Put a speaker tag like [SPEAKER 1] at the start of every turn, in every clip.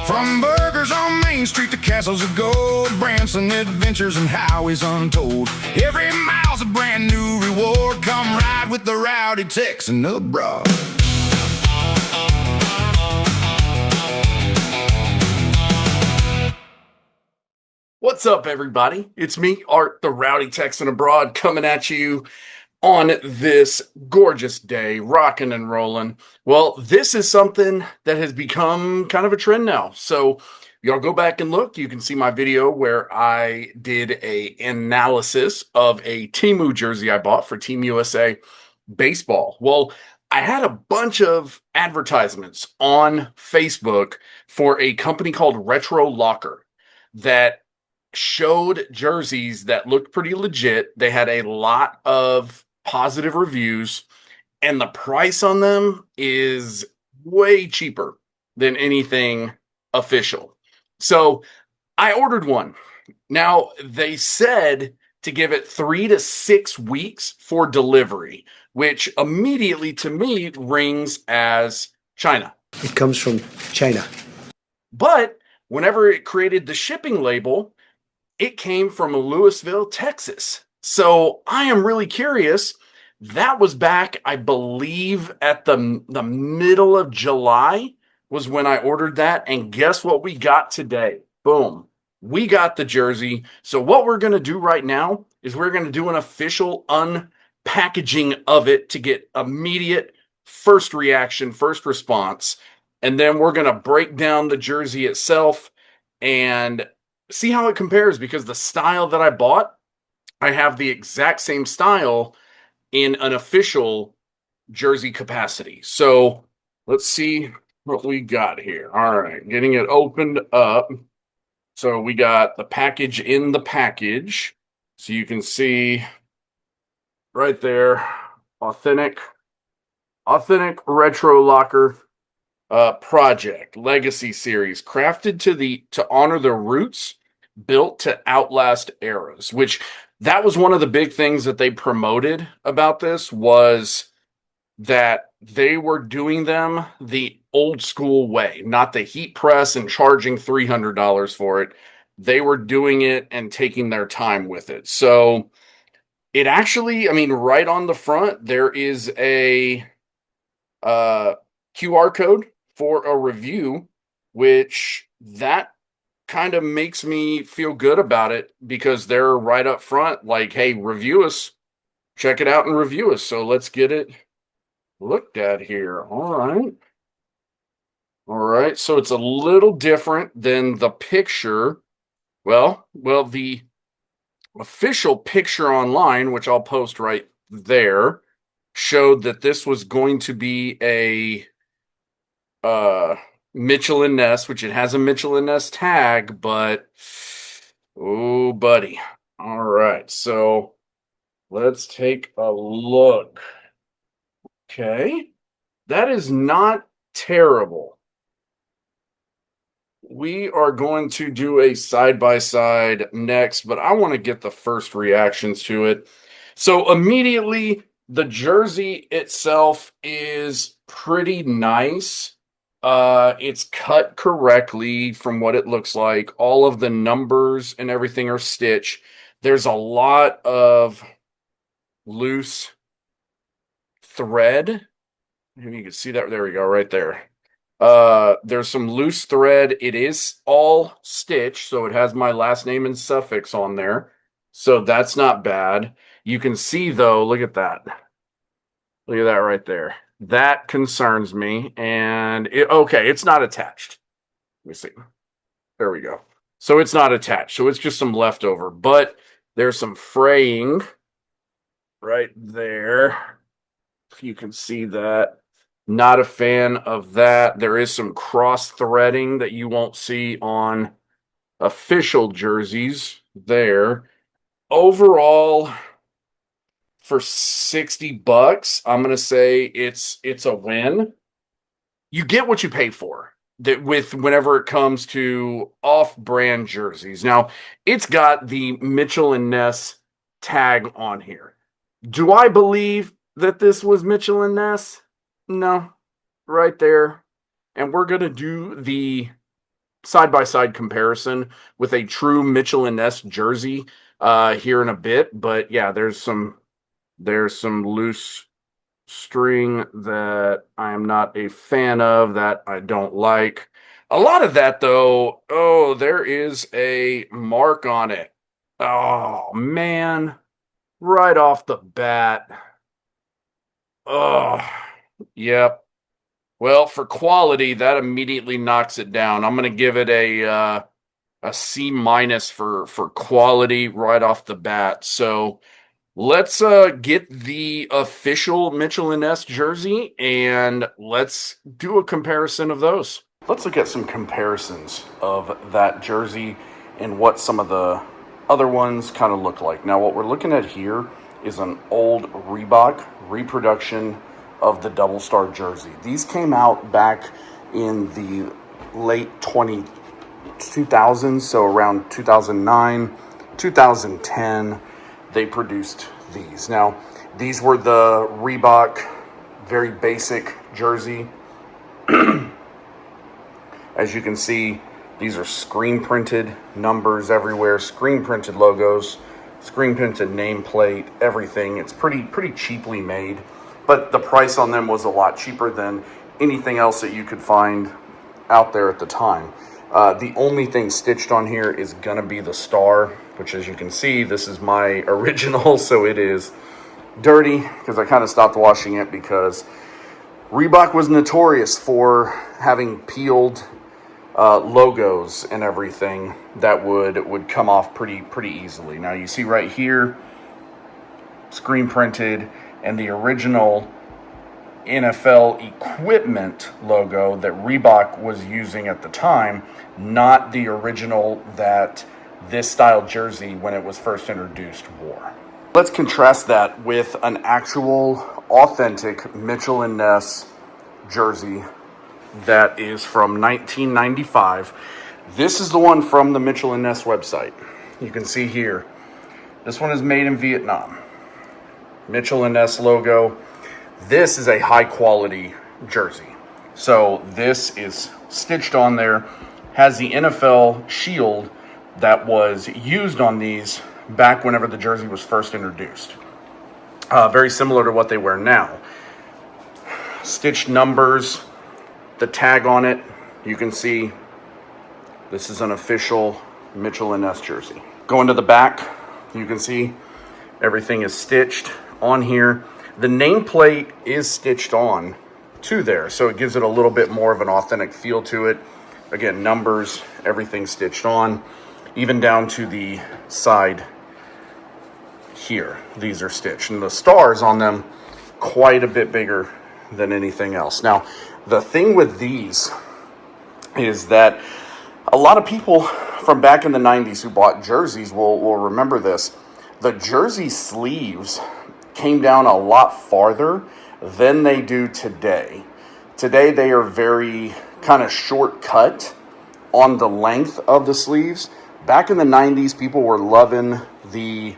[SPEAKER 1] From burgers on Main Street to castles of gold, Branson adventures and highways untold. Every mile's a brand new reward. Come ride with the rowdy Texan abroad.
[SPEAKER 2] What's up, everybody? It's me, Art, the Rowdy Texan Abroad, coming at you on this gorgeous day, rocking and rolling. Well, this is something that has become kind of a trend now. So y'all go back and look. You can see my video where I did an analysis of a Temu jersey I bought for Team USA baseball. Well, I had a bunch of advertisements on Facebook for a company called Retro Locker that showed jerseys that looked pretty legit. They had a lot of positive reviews, and the price on them is way cheaper than anything official. So I ordered one. Now, they said to give it 3 to 6 weeks for delivery, which immediately to me rings as China.
[SPEAKER 3] It comes from China.
[SPEAKER 2] But whenever it created the shipping label, it came from Louisville, Texas. So I am really curious. That was back, I believe, at the middle of July was when I ordered that. And guess what we got today? Boom. We got the jersey. So what we're going to do right now is we're going to do an official unpackaging of it to get immediate first reaction, first response. And then we're going to break down the jersey itself and see how it compares, because the style that I bought, I have the exact same style in an official jersey capacity. So let's see what we got here. All right, getting it opened up. So we got the package in the package. So you can see right there, authentic Retro Locker project legacy series, crafted to honor the roots, built to outlast eras. Which that was one of the big things that they promoted about this, was that they were doing them the old school way, not the heat press and charging $300 for it. They were doing it and taking their time with it. So it actually, I mean, right on the front there is a QR code for a review, which that kind of makes me feel good about it, because they're right up front like, hey, review us, check it out and review us. So let's get it looked at here. All right. So it's a little different than the picture. Well, the official picture online, which I'll post right there, showed that this was going to be a Mitchell and Ness, which it has a Mitchell and Ness tag, but oh, buddy. All right, so let's take a look. Okay, that is not terrible. We are going to do a side-by-side next, but I want to get the first reactions to it. So immediately, the jersey itself is pretty nice. It's cut correctly from what it looks like. All of the numbers and everything are stitched. There's a lot of loose thread. Maybe you can see that. There we go, right there. There's some loose thread. It is all stitched, so it has my last name and suffix on there. So that's not bad. You can see, though, look at that. Look at that right there. That concerns me. And okay, it's not attached. Let me see. There we go. So it's not attached. So it's just some leftover. But there's some fraying right there. If you can see that. Not a fan of that. There is some cross-threading that you won't see on official jerseys there. Overall, for $60, I'm gonna say it's a win. You get what you pay for. That with whenever it comes to off-brand jerseys. Now, it's got the Mitchell and Ness tag on here. Do I believe that this was Mitchell and Ness? No, right there. And we're gonna do the side-by-side comparison with a true Mitchell and Ness jersey here in a bit. But yeah, there's some loose string that I am not a fan of, that I don't like. A lot of that though, oh, there is a mark on it. Oh man, right off the bat. Oh, yep. Well, for quality, that immediately knocks it down. I'm going to give it a C minus for quality right off the bat. So let's get the official Mitchell and Ness jersey and let's do a comparison of those. Let's look at some comparisons of that jersey and what some of the other ones kind of look like. Now, what we're looking at here is an old Reebok reproduction of the double star jersey. These came out back in the late 2000s, so around 2009, 2010, they produced these. Now, these were the Reebok very basic jersey. As you can see, these are screen printed numbers everywhere, screen printed logos, screen printed nameplate, everything. It's pretty cheaply made, but the price on them was a lot cheaper than anything else that you could find out there at the time. The only thing stitched on here is gonna be the star, which, as you can see, this is my original, so it is dirty because I kind of stopped washing it because Reebok was notorious for having peeled logos and everything that would come off pretty easily. Now you see right here, screen printed, and the original NFL equipment logo that Reebok was using at the time, not the original that this style jersey, when it was first introduced, wore. Let's contrast that with an actual authentic Mitchell and Ness jersey that is from 1995. This is the one from the Mitchell and Ness website. You can see here, this one is made in Vietnam. Mitchell and Ness logo. This is a high quality jersey. So this is stitched on there, has the NFL shield that was used on these back whenever the jersey was first introduced. Very similar to what they wear now. Stitched numbers, the tag on it, you can see this is an official Mitchell and Ness jersey. Going to the back, you can see everything is stitched on here. The nameplate is stitched on to there, so it gives it a little bit more of an authentic feel to it. Again, numbers, everything stitched on, even down to the side here. These are stitched, and the stars on them quite a bit bigger than anything else. Now, the thing with these is that a lot of people from back in the 90s who bought jerseys will remember this. The jersey sleeves came down a lot farther than they do today. Today they are very kind of shortcut on the length of the sleeves. Back in the 90s, people were loving the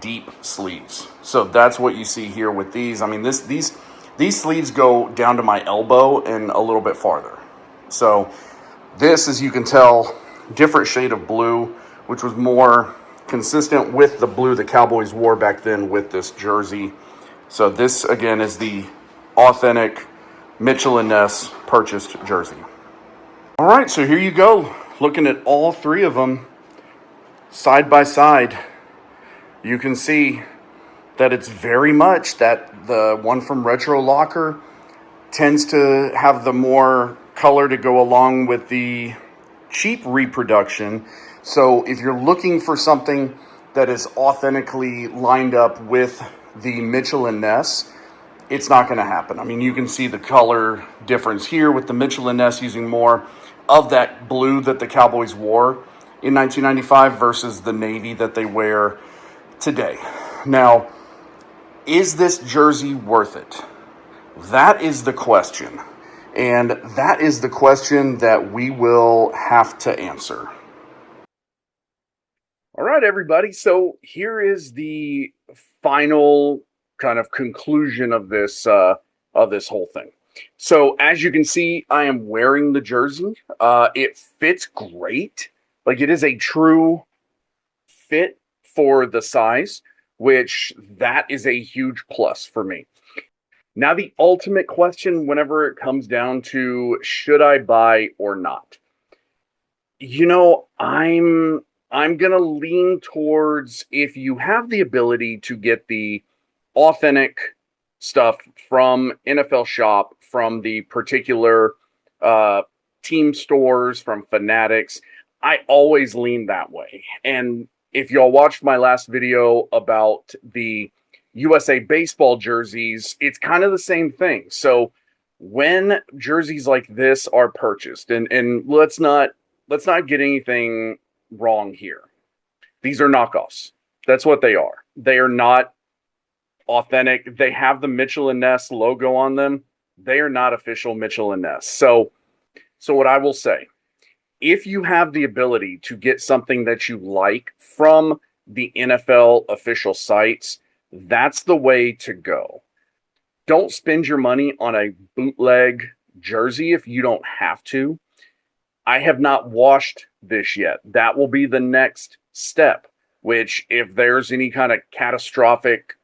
[SPEAKER 2] deep sleeves. So that's what you see here with these. I mean, these sleeves go down to my elbow and a little bit farther. So this, as you can tell, different shade of blue, which was more consistent with the blue the Cowboys wore back then with this jersey. So this, again, is the authentic Mitchell and Ness purchased jersey. All right, so here you go. Looking at all three of them side by side, you can see that it's very much that the one from Retro Locker tends to have the more color to go along with the cheap reproduction. So if you're looking for something that is authentically lined up with the Mitchell and Ness, it's not going to happen. I mean, you can see the color difference here with the Mitchell and Ness using more of that blue that the Cowboys wore in 1995 versus the navy that they wear today. Now, is this jersey worth it? That is the question. And that is the question that we will have to answer. All right, everybody. So here is the final kind of conclusion of this whole thing. So as you can see, I am wearing the jersey. It fits great. Like, it is a true fit for the size, which that is a huge plus for me. Now, the ultimate question, whenever it comes down to should I buy or not, I'm gonna lean towards, if you have the ability to get the authentic stuff from NFL Shop, from the particular uh, team stores, from Fanatics, I always lean that way. And if y'all watched my last video about the USA baseball jerseys, it's kind of the same thing. So when jerseys like this are purchased, and let's not get anything wrong here. These are knockoffs. That's what they are. They are not authentic. They have the Mitchell and Ness logo on them. They are not official Mitchell and Ness. So what I will say, if you have the ability to get something that you like from the NFL official sites, that's the way to go. Don't spend your money on a bootleg jersey if you don't have to. I have not washed this yet. That will be the next step, which, if there's any kind of catastrophic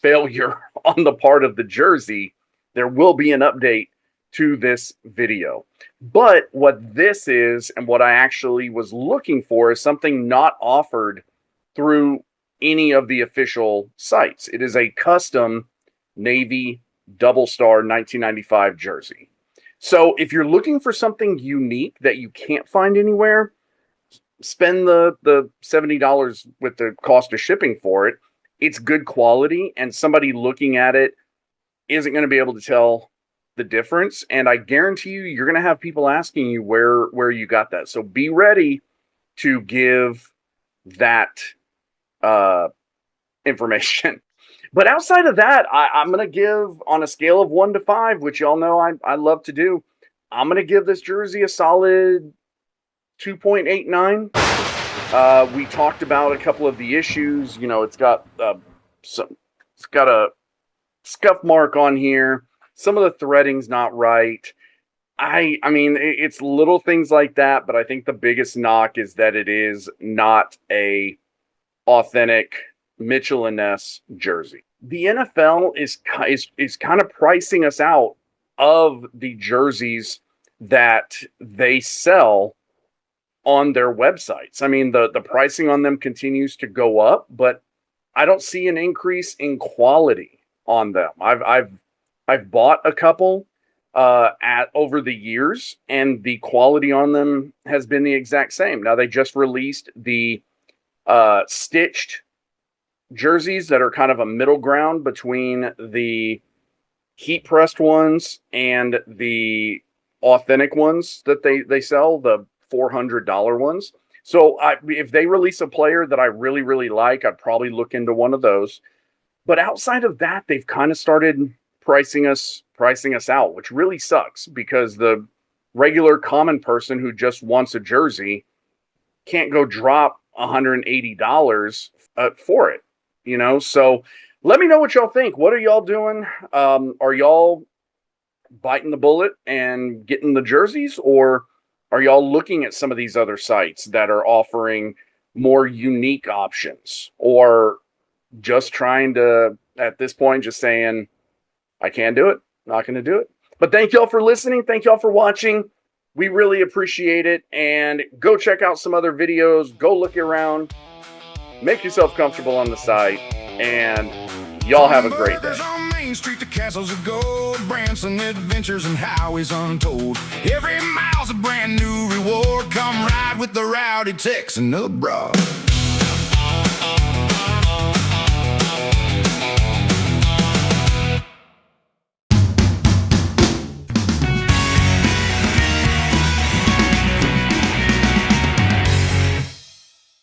[SPEAKER 2] failure on the part of the jersey, there will be an update to this video. But what this is, and what I actually was looking for, is something not offered through any of the official sites. It is a custom Navy double star 1995 jersey. So if you're looking for something unique that you can't find anywhere, spend the $70 with the cost of shipping for it. It's good quality, and somebody looking at it isn't going to be able to tell the difference. And I guarantee you're going to have people asking you where you got that. So be ready to give that information. But outside of that, I'm going to give, on a scale of 1 to 5, which y'all know I love to do, I'm going to give this jersey a solid 2.89. We talked about a couple of the issues. It's got it's got a scuff mark on here. Some of the threading's not right. I mean, it's little things like that, but I think the biggest knock is that it is not a authentic Mitchell and Ness jersey. The NFL is kind of pricing us out of the jerseys that they sell on their websites. I mean, the pricing on them continues to go up, but I don't see an increase in quality on them. I've bought a couple over the years, and the quality on them has been the exact same. Now, they just released the stitched jerseys that are kind of a middle ground between the heat pressed ones and the authentic ones that they sell, the $400 ones. So if they release a player that I really, really like, I'd probably look into one of those. But outside of that, they've kind of started pricing us out, which really sucks, because the regular common person who just wants a jersey can't go drop $180 for it. So let me know what y'all think. What are y'all doing? Are y'all biting the bullet and getting the jerseys, or are y'all looking at some of these other sites that are offering more unique options, or just trying to, at this point, just saying, I can't do it, not going to do it? But thank y'all for listening. Thank y'all for watching. We really appreciate it. And go check out some other videos. Go look around. Make yourself comfortable on the site, and y'all have a great day.
[SPEAKER 1] On Main Street, the castles of gold, Branson adventures and highways untold. Every mile's a brand new reward. Come ride with the rowdy Texan abroad.